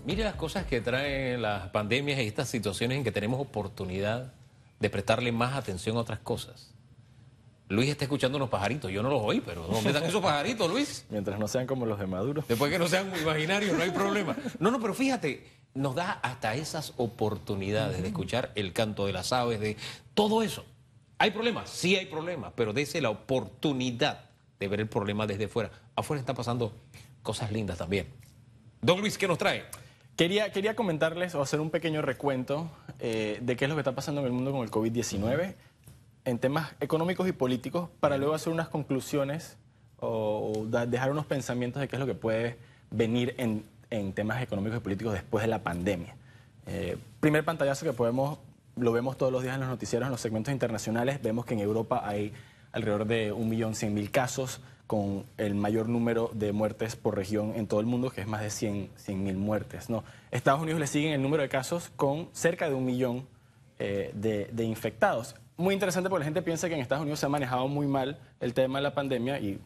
Mire las cosas que traen las pandemias y estas situaciones en que tenemos oportunidad de prestarle más atención a otras cosas. Luis está escuchando unos pajaritos, yo no los oí, pero ¿dónde están esos pajaritos, Luis? Mientras no sean como los de Maduro. Después que no sean muy imaginarios, no hay problema. No, pero fíjate, nos da hasta esas oportunidades de escuchar el canto de las aves, de todo eso. ¿Hay problemas? Sí hay problemas, pero dése la oportunidad de ver el problema desde fuera. Afuera están pasando cosas lindas también. Don Luis, ¿qué nos trae? Quería comentarles o hacer un pequeño recuento de qué es lo que está pasando en el mundo con el COVID-19 en temas económicos y políticos para luego hacer unas conclusiones o dejar unos pensamientos de qué es lo que puede venir en temas económicos y políticos después de la pandemia. Primer pantallazo que lo vemos todos los días en los noticieros, en los segmentos internacionales, vemos que en Europa hay alrededor de 1.100.000 casos, con el mayor número de muertes por región en todo el mundo, que es más de 100.000 muertes, ¿no? Estados Unidos le siguen el número de casos con cerca de 1 millón de infectados. Muy interesante porque la gente piensa que en Estados Unidos se ha manejado muy mal el tema de la pandemia y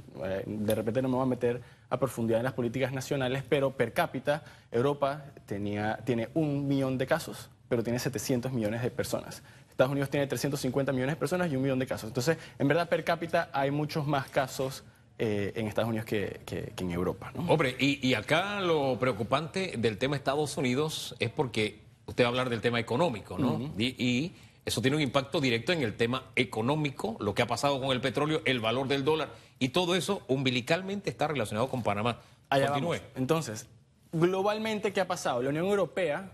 de repente no me voy a meter a profundidad en las políticas nacionales, pero per cápita Europa tiene 1 millón de casos, pero tiene 700 millones de personas. Estados Unidos tiene 350 millones de personas y 1 millón de casos. Entonces, en verdad, per cápita hay muchos más casos en Estados Unidos que en Europa, ¿no? Hombre, y acá lo preocupante del tema Estados Unidos es porque usted va a hablar del tema económico, ¿no? Y eso tiene un impacto directo en el tema económico, lo que ha pasado con el petróleo, el valor del dólar, y todo eso umbilicalmente está relacionado con Panamá. Allá Continúe. vamos. Entonces, globalmente, ¿qué ha pasado? La Unión Europea,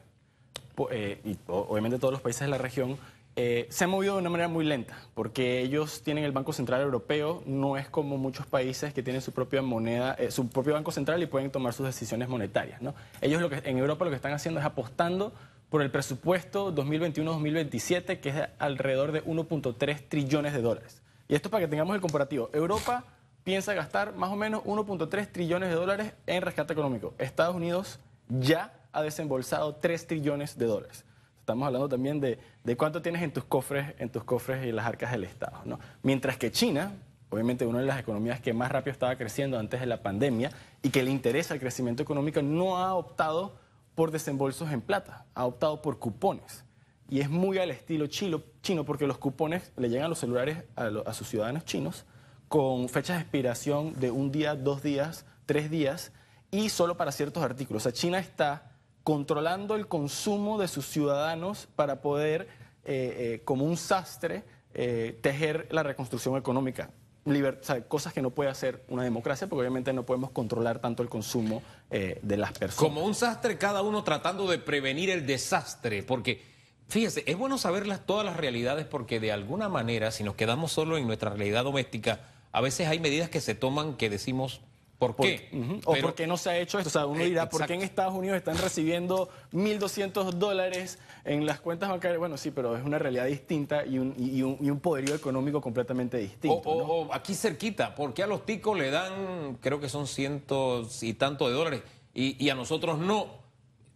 y obviamente todos los países de la región, se han movido de una manera muy lenta, porque ellos tienen el Banco Central Europeo, no es como muchos países que tienen su propia moneda, su propio Banco Central y pueden tomar sus decisiones monetarias, ¿no? Ellos en Europa lo que están haciendo es apostando por el presupuesto 2021-2027, que es alrededor de 1.3 trillones de dólares. Y esto para que tengamos el comparativo. Europa piensa gastar más o menos 1.3 trillones de dólares en rescate económico. Estados Unidos ya ha desembolsado 3 trillones de dólares. Estamos hablando también de cuánto tienes en tus cofres y en las arcas del Estado, ¿no? Mientras que China, obviamente una de las economías que más rápido estaba creciendo antes de la pandemia y que le interesa el crecimiento económico, no ha optado por desembolsos en plata, ha optado por cupones. Y es muy al estilo chino porque los cupones le llegan a los celulares a sus ciudadanos chinos con fechas de expiración de 1 día, 2 días, 3 días y solo para ciertos artículos. O sea, China está controlando el consumo de sus ciudadanos para poder, como un sastre, tejer la reconstrucción económica. O sea, cosas que no puede hacer una democracia, porque obviamente no podemos controlar tanto el consumo de las personas. Como un sastre, cada uno tratando de prevenir el desastre, porque fíjese, es bueno saber todas las realidades, porque de alguna manera, si nos quedamos solo en nuestra realidad doméstica, a veces hay medidas que se toman que decimos, ¿por qué? O por qué no se ha hecho esto. O sea, uno dirá, ¿por qué en exacto. Estados Unidos están recibiendo $1.200 en las cuentas bancarias? Bueno, sí, pero es una realidad distinta y un poderío económico completamente distinto. O aquí cerquita, ¿por qué a los ticos le dan, creo que son cientos y tantos de dólares, y a nosotros no?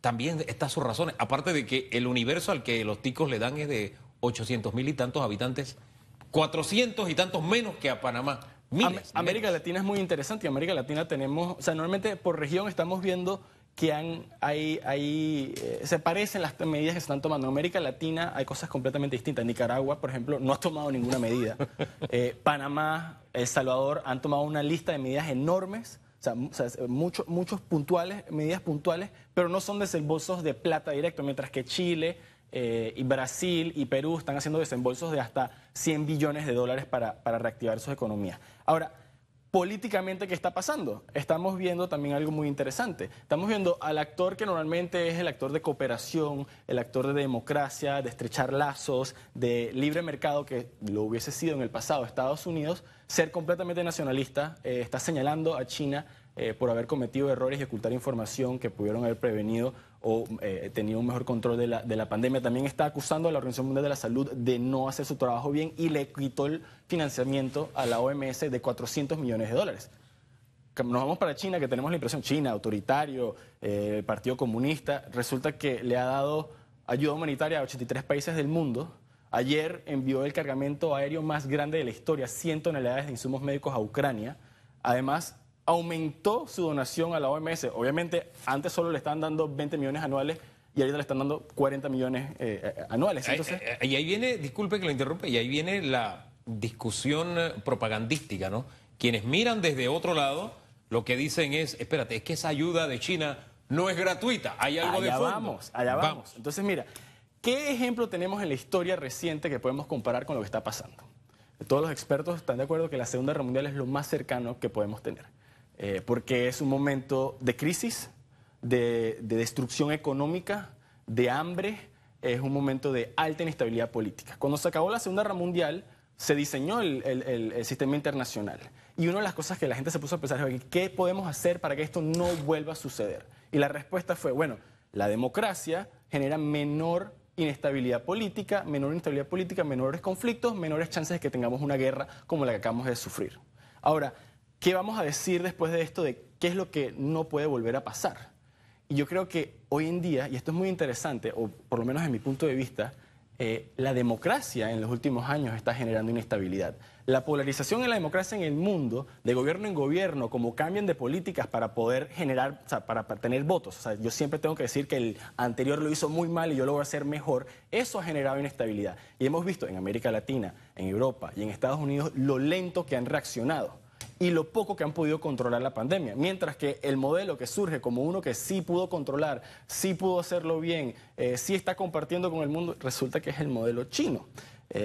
También está sus razones. Aparte de que el universo al que los ticos le dan es de 800.000 y tantos habitantes, 400 y tantos menos que a Panamá. América Latina es muy interesante y América Latina tenemos, o sea, normalmente por región estamos viendo que se parecen las medidas que se están tomando. En América Latina hay cosas completamente distintas. Nicaragua, por ejemplo, no ha tomado ninguna medida. Panamá, El Salvador han tomado una lista de medidas enormes, o sea muchos medidas puntuales, pero no son desembolsos de plata directo, mientras que Chile y Brasil y Perú están haciendo desembolsos de hasta 100 billones de dólares para reactivar sus economías. Ahora, políticamente, ¿qué está pasando? Estamos viendo también algo muy interesante. Estamos viendo al actor que normalmente es el actor de cooperación, el actor de democracia, de estrechar lazos, de libre mercado, que lo hubiese sido en el pasado Estados Unidos, ser completamente nacionalista. Está señalando a China por haber cometido errores y ocultar información que pudieron haber prevenido o tenido un mejor control de la pandemia. También está acusando a la Organización Mundial de la Salud de no hacer su trabajo bien y le quitó el financiamiento a la OMS de 400 millones de dólares. Nos vamos para China, que tenemos la impresión, China, autoritario, Partido Comunista, resulta que le ha dado ayuda humanitaria a 83 países del mundo. Ayer envió el cargamento aéreo más grande de la historia, 100 toneladas de insumos médicos a Ucrania. Además, aumentó su donación a la OMS. Obviamente, antes solo le estaban dando 20 millones anuales y ahorita le están dando 40 millones anuales. Entonces, Y ahí viene, disculpe que lo interrumpa, y ahí viene la discusión propagandística, ¿no? Quienes miran desde otro lado, lo que dicen es, espérate, es que esa ayuda de China no es gratuita, hay algo de fondo. allá vamos. Entonces, mira, ¿qué ejemplo tenemos en la historia reciente que podemos comparar con lo que está pasando? Todos los expertos están de acuerdo que la Segunda Guerra Mundial es lo más cercano que podemos tener, porque es un momento de crisis, de destrucción económica, de hambre, es un momento de alta inestabilidad política. Cuando se acabó la Segunda Guerra Mundial, se diseñó el sistema internacional. Y una de las cosas que la gente se puso a pensar es, ¿qué podemos hacer para que esto no vuelva a suceder? Y la respuesta fue, bueno, la democracia genera menor inestabilidad política, menores conflictos, menores chances de que tengamos una guerra como la que acabamos de sufrir. Ahora, ¿qué vamos a decir después de esto de qué es lo que no puede volver a pasar? Y yo creo que hoy en día, y esto es muy interesante, o por lo menos en mi punto de vista, la democracia en los últimos años está generando inestabilidad. La polarización en la democracia en el mundo, de gobierno en gobierno, como cambian de políticas para poder generar, o sea, para tener votos. O sea, yo siempre tengo que decir que el anterior lo hizo muy mal y yo lo voy a hacer mejor. Eso ha generado inestabilidad. Y hemos visto en América Latina, en Europa y en Estados Unidos lo lento que han reaccionado y lo poco que han podido controlar la pandemia. Mientras que el modelo que surge como uno que sí pudo controlar, sí pudo hacerlo bien, sí está compartiendo con el mundo, resulta que es el modelo chino.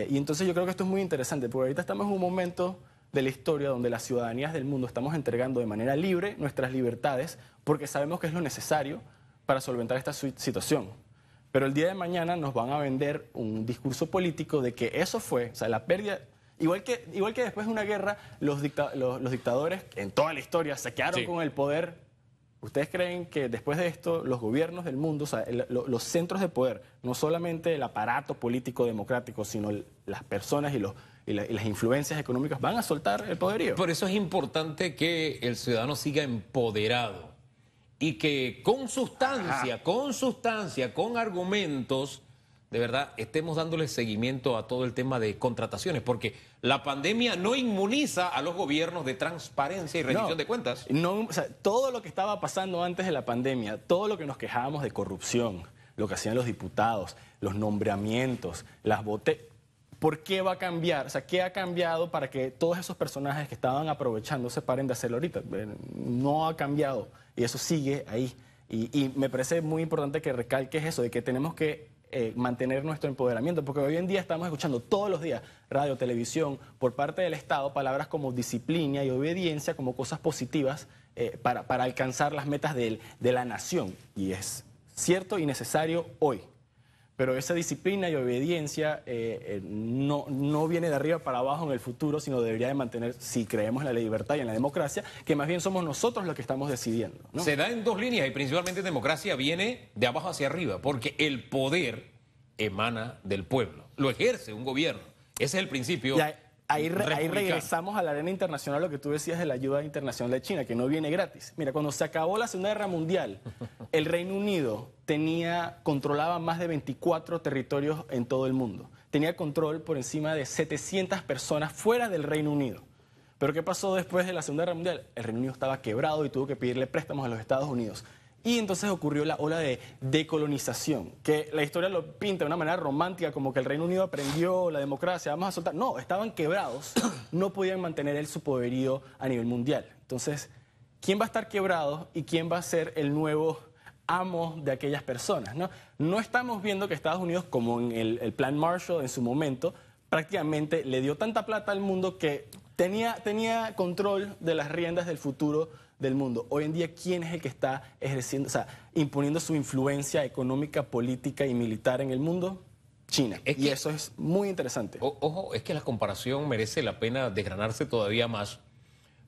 Y entonces yo creo que esto es muy interesante, porque ahorita estamos en un momento de la historia donde las ciudadanías del mundo estamos entregando de manera libre nuestras libertades porque sabemos que es lo necesario para solventar esta situación. Pero el día de mañana nos van a vender un discurso político de que eso fue, o sea, la pérdida... Igual que después de una guerra, los dictadores en toda la historia se quedaron con el poder. ¿Ustedes creen que después de esto los gobiernos del mundo, o sea, los centros de poder, no solamente el aparato político democrático, sino las personas y las influencias económicas van a soltar el poderío? Por eso es importante que el ciudadano siga empoderado y que con sustancia, con argumentos, de verdad, estemos dándole seguimiento a todo el tema de contrataciones, porque la pandemia no inmuniza a los gobiernos de transparencia y rendición de cuentas. No, o sea, todo lo que estaba pasando antes de la pandemia, todo lo que nos quejábamos de corrupción, lo que hacían los diputados, los nombramientos, las botellas, ¿por qué va a cambiar? O sea, ¿qué ha cambiado para que todos esos personajes que estaban aprovechándose paren de hacerlo ahorita? No ha cambiado y eso sigue ahí. Y me parece muy importante que recalques eso, de que tenemos que mantener nuestro empoderamiento, porque hoy en día estamos escuchando todos los días, radio, televisión, por parte del Estado, palabras como disciplina y obediencia como cosas positivas para alcanzar las metas de la nación. Y es cierto y necesario hoy. Pero esa disciplina y obediencia no viene de arriba para abajo en el futuro, sino debería de mantener, si creemos en la libertad y en la democracia, que más bien somos nosotros los que estamos decidiendo, ¿no? Se da en dos líneas y principalmente en democracia viene de abajo hacia arriba, porque el poder emana del pueblo, lo ejerce un gobierno. Ese es el principio. Ahí regresamos a la arena internacional, lo que tú decías de la ayuda internacional de China, que no viene gratis. Mira, cuando se acabó la Segunda Guerra Mundial, el Reino Unido controlaba más de 24 territorios en todo el mundo. Tenía control por encima de 700 personas fuera del Reino Unido. Pero ¿qué pasó después de la Segunda Guerra Mundial? El Reino Unido estaba quebrado y tuvo que pedirle préstamos a los Estados Unidos. Y entonces ocurrió la ola de decolonización, que la historia lo pinta de una manera romántica, como que el Reino Unido aprendió la democracia, vamos a soltar. No, estaban quebrados, no podían mantener su poderío a nivel mundial. Entonces, ¿quién va a estar quebrado y quién va a ser el nuevo amo de aquellas personas? No estamos viendo que Estados Unidos, como en el Plan Marshall en su momento, prácticamente le dio tanta plata al mundo que tenía control de las riendas del futuro del mundo. Hoy en día, ¿quién es el que está ejerciendo, o sea, imponiendo su influencia económica, política y militar en el mundo? China. Y eso es muy interesante. Ojo, es que la comparación merece la pena desgranarse todavía más,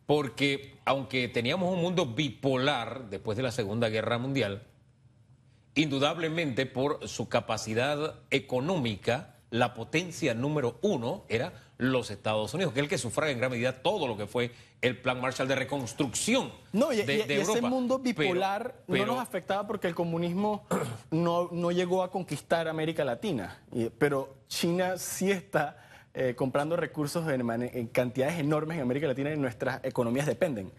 porque aunque teníamos un mundo bipolar después de la Segunda Guerra Mundial, indudablemente por su capacidad económica, la potencia número uno era los Estados Unidos, que es el que sufraga en gran medida todo lo que fue el Plan Marshall de reconstrucción de Europa. Ese mundo bipolar no nos afectaba porque el comunismo no llegó a conquistar América Latina, pero China sí está comprando recursos en cantidades enormes en América Latina y nuestras economías dependen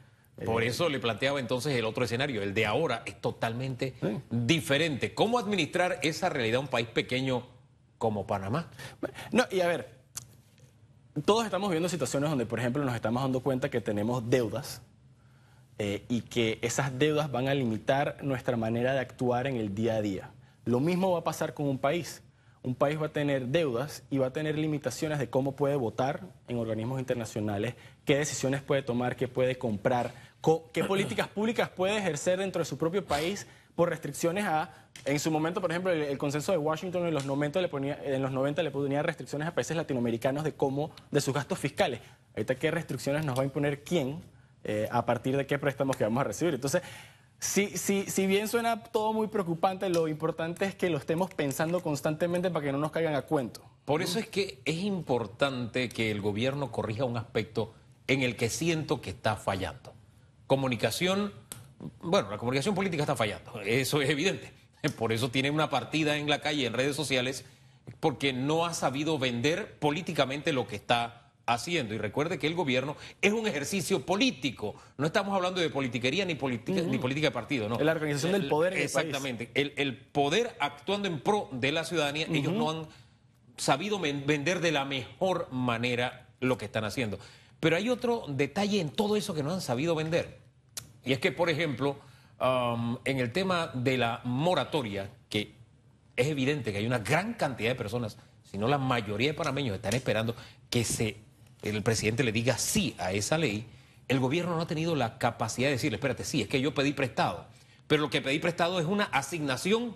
Por eso le planteaba entonces el otro escenario, el de ahora es totalmente diferente. ¿Cómo administrar esa realidad a un país pequeño como Panamá? No, y a ver, todos estamos viviendo situaciones donde, por ejemplo, nos estamos dando cuenta que tenemos deudas y que esas deudas van a limitar nuestra manera de actuar en el día a día. Lo mismo va a pasar con un país. Un país va a tener deudas y va a tener limitaciones de cómo puede votar en organismos internacionales, qué decisiones puede tomar, qué puede comprar, qué políticas públicas puede ejercer dentro de su propio país por restricciones en su momento, por ejemplo, el consenso de Washington en los 90 le ponía restricciones a países latinoamericanos de sus gastos fiscales. Ahorita, ¿qué restricciones nos va a imponer quién a partir de qué préstamos que vamos a recibir? Entonces, si bien suena todo muy preocupante, lo importante es que lo estemos pensando constantemente para que no nos caigan a cuento. Por eso es que es importante que el gobierno corrija un aspecto en el que siento que está fallando. Comunicación, bueno, la comunicación política está fallando, eso es evidente. Por eso tiene una partida en la calle, en redes sociales, porque no ha sabido vender políticamente lo que está haciendo. Y recuerde que el gobierno es un ejercicio político. No estamos hablando de politiquería ni política de partido, no. Es la organización del poder en exactamente. El poder actuando en pro de la ciudadanía, ellos no han sabido vender de la mejor manera lo que están haciendo. Pero hay otro detalle en todo eso que no han sabido vender. Y es que, por ejemplo, en el tema de la moratoria, que es evidente que hay una gran cantidad de personas, si no la mayoría de panameños están esperando que el presidente le diga sí a esa ley, el gobierno no ha tenido la capacidad de decirle, espérate, sí, es que yo pedí prestado, pero lo que pedí prestado es una asignación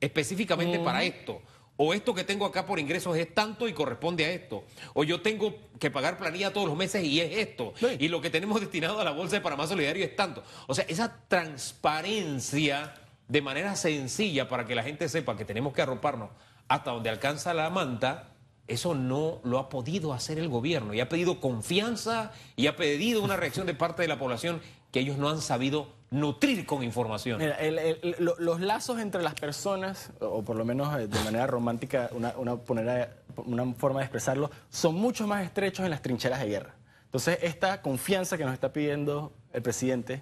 específicamente para esto. O esto que tengo acá por ingresos es tanto y corresponde a esto. O yo tengo que pagar planilla todos los meses y es esto. Sí. Y lo que tenemos destinado a la Bolsa de Panamá Solidario es tanto. O sea, esa transparencia de manera sencilla para que la gente sepa que tenemos que arroparnos hasta donde alcanza la manta, eso no lo ha podido hacer el gobierno. Y ha pedido confianza y ha pedido una reacción de parte de la población que ellos no han sabido nutrir con información. Mira, los lazos entre las personas, o por lo menos de manera romántica, una forma de expresarlo, son mucho más estrechos en las trincheras de guerra. Entonces, esta confianza que nos está pidiendo el presidente,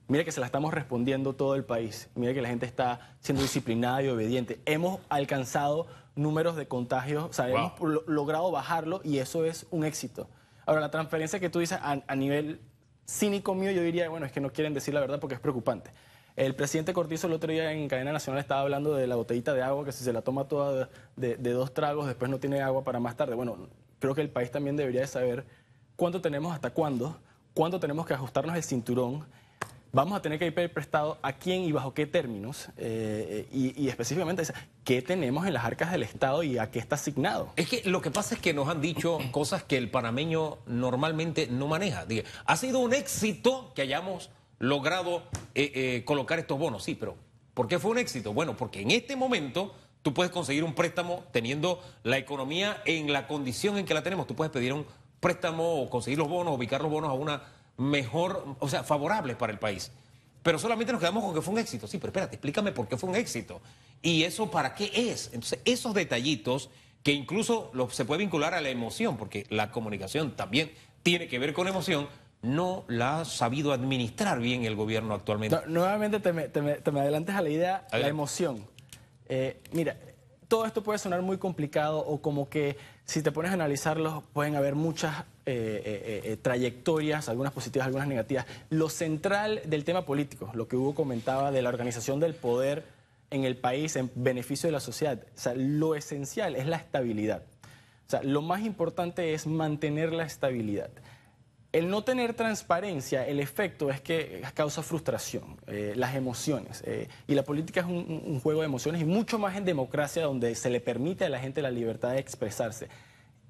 mire que se la estamos respondiendo todo el país. Mire que la gente está siendo disciplinada y obediente. Hemos alcanzado números de contagios, o sea, hemos logrado bajarlo y eso es un éxito. Ahora, la transferencia que tú dices a nivel cínico mío, yo diría, bueno, es que no quieren decir la verdad porque es preocupante. El presidente Cortizo el otro día en cadena nacional estaba hablando de la botellita de agua, que si se la toma toda de 2 tragos, después no tiene agua para más tarde. Bueno, creo que el país también debería de saber cuánto tenemos hasta cuándo tenemos que ajustarnos el cinturón, vamos a tener que pedir prestado a quién y bajo qué términos, y específicamente qué tenemos en las arcas del Estado y a qué está asignado. Es que lo que pasa es que nos han dicho cosas que el panameño normalmente no maneja. Diga, ha sido un éxito que hayamos logrado colocar estos bonos, sí, pero ¿por qué fue un éxito? Bueno, porque en este momento tú puedes conseguir un préstamo teniendo la economía en la condición en que la tenemos. Tú puedes pedir un préstamo o conseguir los bonos, ubicar los bonos a una mejor, o sea, favorables para el país. Pero solamente nos quedamos con que fue un éxito. Sí, pero espérate, explícame por qué fue un éxito. ¿Y eso para qué es? Entonces, esos detallitos que incluso se puede vincular a la emoción, porque la comunicación también tiene que ver con emoción, no la ha sabido administrar bien el gobierno actualmente. No, nuevamente te me adelantes a la idea, la emoción. Mira, todo esto puede sonar muy complicado o como que si te pones a analizarlo pueden haber muchas trayectorias, algunas positivas, algunas negativas. Lo central del tema político, lo que Hugo comentaba de la organización del poder en el país en beneficio de la sociedad, o sea, lo esencial es la estabilidad. O sea, lo más importante es mantener la estabilidad. El no tener transparencia, el efecto es que causa frustración, las emociones. Y la política es un juego de emociones y mucho más en democracia donde se le permite a la gente la libertad de expresarse.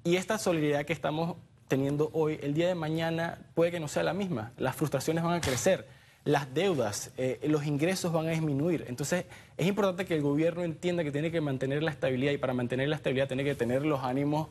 Y esta solidaridad que estamos teniendo hoy, el día de mañana puede que no sea la misma. Las frustraciones van a crecer, las deudas, los ingresos van a disminuir. Entonces es importante que el gobierno entienda que tiene que mantener la estabilidad y para mantener la estabilidad tiene que tener los ánimos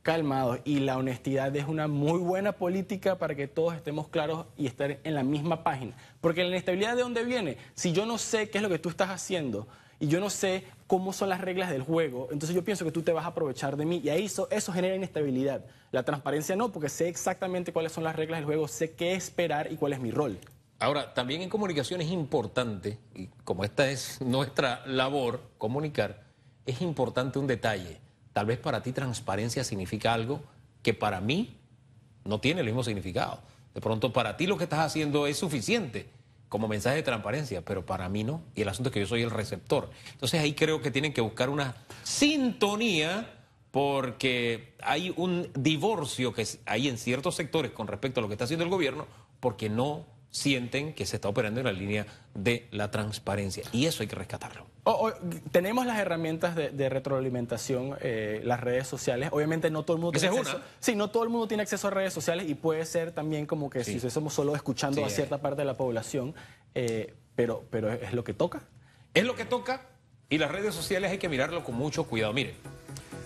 calmados, y la honestidad es una muy buena política para que todos estemos claros y estar en la misma página. Porque la inestabilidad, ¿de dónde viene? Si yo no sé qué es lo que tú estás haciendo y yo no sé cómo son las reglas del juego, entonces yo pienso que tú te vas a aprovechar de mí y ahí eso genera inestabilidad. La transparencia no, porque sé exactamente cuáles son las reglas del juego, sé qué esperar y cuál es mi rol. Ahora, también en comunicación es importante, y como esta es nuestra labor, comunicar, es importante un detalle. Tal vez para ti transparencia significa algo que para mí no tiene el mismo significado. De pronto para ti lo que estás haciendo es suficiente como mensaje de transparencia, pero para mí no. Y el asunto es que yo soy el receptor. Entonces ahí creo que tienen que buscar una sintonía porque hay un divorcio que hay en ciertos sectores con respecto a lo que está haciendo el gobierno porque no sienten que se está operando en la línea de la transparencia. Y eso hay que rescatarlo. Tenemos las herramientas de retroalimentación, las redes sociales. Obviamente no todo el mundo tiene acceso. Sí, no todo el mundo tiene acceso a redes sociales y puede ser también como que si estamos solo escuchando a cierta parte de la población, pero es lo que toca. Es lo que toca y las redes sociales hay que mirarlo con mucho cuidado. Miren,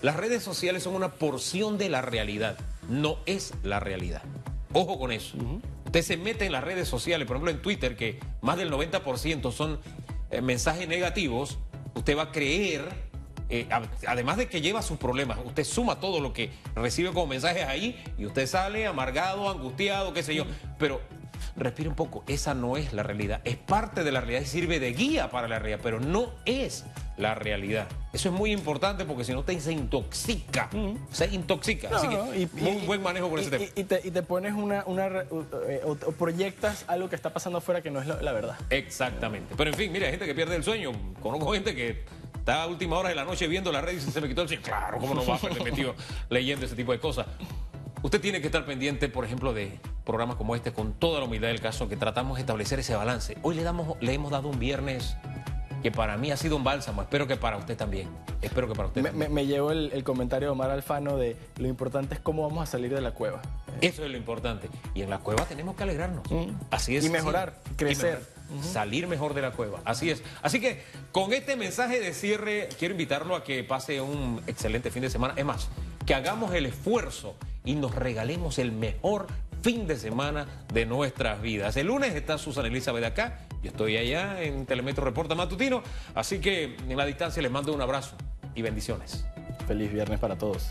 las redes sociales son una porción de la realidad, no es la realidad. Ojo con eso. Usted se mete en las redes sociales, por ejemplo en Twitter, que más del 90% son mensajes negativos, usted va a creer, además de que lleva sus problemas, usted suma todo lo que recibe como mensajes ahí y usted sale amargado, angustiado, qué sé yo. Pero respire un poco, esa no es la realidad. Es parte de la realidad y sirve de guía para la realidad, pero no es la realidad. Eso es muy importante porque si no usted se intoxica. Se intoxica. Así que muy buen manejo con ese tema. Y te pones o proyectas algo que está pasando afuera que no es la verdad. Exactamente. Pero en fin, mira, hay gente que pierde el sueño. Conozco gente que está a última hora de la noche viendo la red y se me quitó el sueño. Claro, ¿cómo no va a perder metido leyendo ese tipo de cosas? Usted tiene que estar pendiente, por ejemplo, de programas como este, con toda la humildad del caso, que tratamos de establecer ese balance. Hoy le hemos dado un viernes que para mí ha sido un bálsamo. Espero que para usted también. Espero que para usted también. Me llevó el comentario de Omar Alfano de lo importante es cómo vamos a salir de la cueva. Eso es lo importante. Y en la cueva tenemos que alegrarnos. Así es. Y mejorar, crecer. Salir mejor de la cueva. Así es. Así que con este mensaje de cierre, quiero invitarlo a que pase un excelente fin de semana. Es más, que hagamos el esfuerzo y nos regalemos el mejor fin de semana de nuestras vidas. El lunes está Susana Elizabeth de acá. Yo estoy allá en Telemetro Reporta Matutino. Así que en la distancia les mando un abrazo y bendiciones. Feliz viernes para todos.